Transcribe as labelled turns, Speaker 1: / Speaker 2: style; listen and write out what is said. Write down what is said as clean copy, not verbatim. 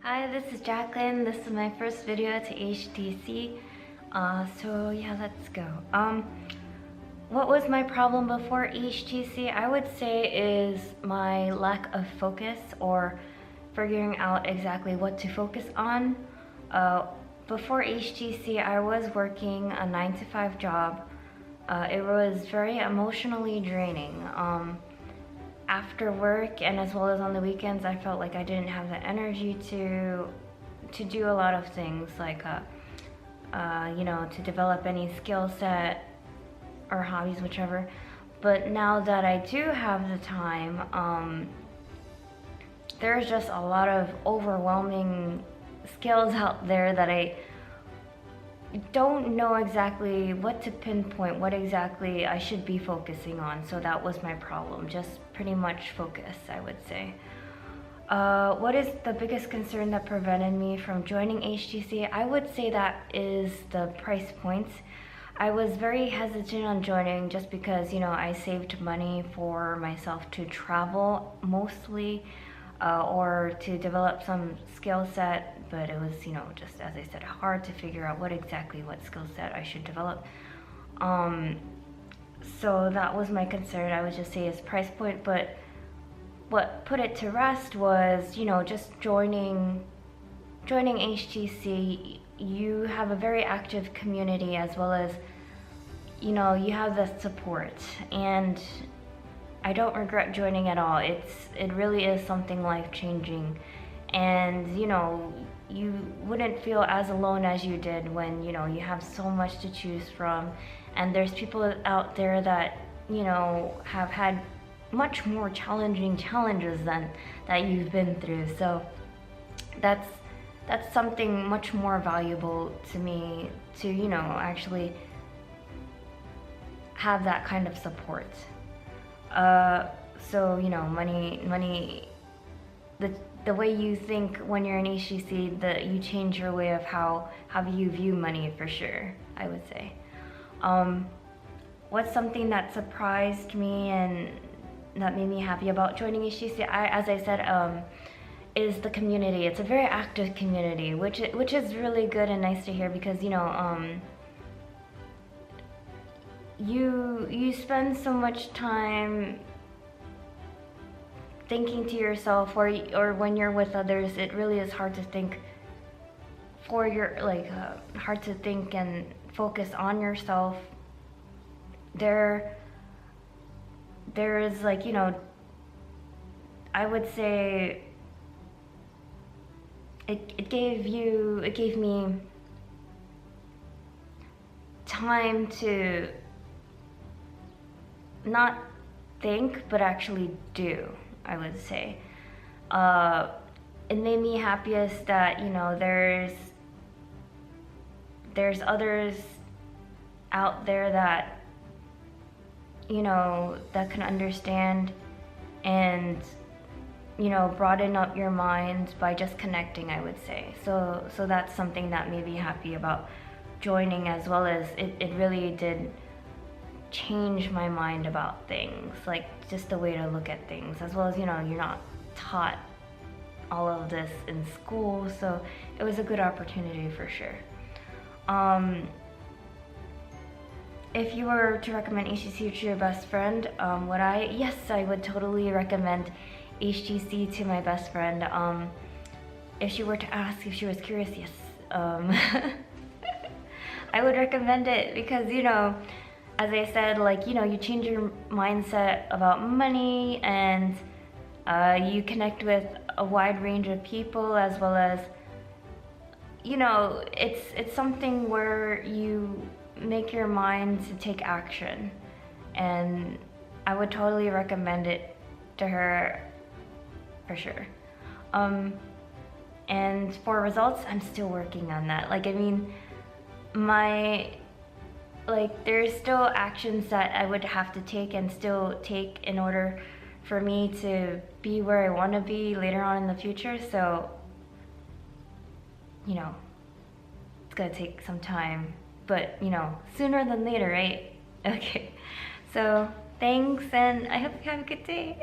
Speaker 1: Hi, this is Jacqueline. This is my first video to HTC. So yeah, let's go. What was my problem before HTC? I would say is my lack of focus or figuring out exactly what to focus on. Before HTC, I was working a 9-to-5 job. It was very emotionally draining. After work and as well as on the weekends, I felt like I didn't have the energy to do a lot of things, like to develop any skill set or hobbies, whichever. But now that I do have the time, there's just a lot of overwhelming skills out there that I don't know exactly what to pinpoint, what exactly I should be focusing on. So that was my problem, just pretty much focus, I would say. What is the biggest concern that prevented me from joining HTC? I would say that is the price points. I was very hesitant on joining just because, I saved money for myself to travel mostly, or to develop some skill set, but it was, just as I said, hard to figure out what skill set I should develop. So that was my concern. I would just say is price point, but what put it to rest was, just joining HTC. You have a very active community, as well as, you have the support, and I don't regret joining at all. It really is something life-changing, and you wouldn't feel as alone as you did when you have so much to choose from, and there's people out there that have had much more challenging challenges than that you've been through. So that's something much more valuable to me, to actually have that kind of support. So money, the way you think when you're in HTC, you change your way of how you view money, for sure, I would say. What's something that surprised me and that made me happy about joining HTC? As I said, is the community. It's a very active community, which is really good and nice to hear, because you spend so much time thinking to yourself, or when you're with others, it really is hard to think hard to think and focus on yourself. There is I would say it gave me time to not think, but actually do, I would say. It made me happiest that there's others out there that that can understand and broaden up your mind by just connecting, I would say. So that's something that made me happy about joining, as well as it really did change my mind about things, like just the way to look at things, as well as you're not taught all of this in school, so it was a good opportunity for sure. If you were to recommend HTC to your best friend, yes, I would totally recommend HTC to my best friend. If she were to ask, if she was curious, yes, I would recommend it, because as I said, you change your mindset about money, and you connect with a wide range of people, as well as it's something where you make your mind to take action, and I would totally recommend it to her, for sure. And for results, I'm still working on that. There's still actions that I would have to take and still take in order for me to be where I want to be later on in the future. So, it's gonna take some time, but sooner than later, right? Okay, so thanks, and I hope you have a good day.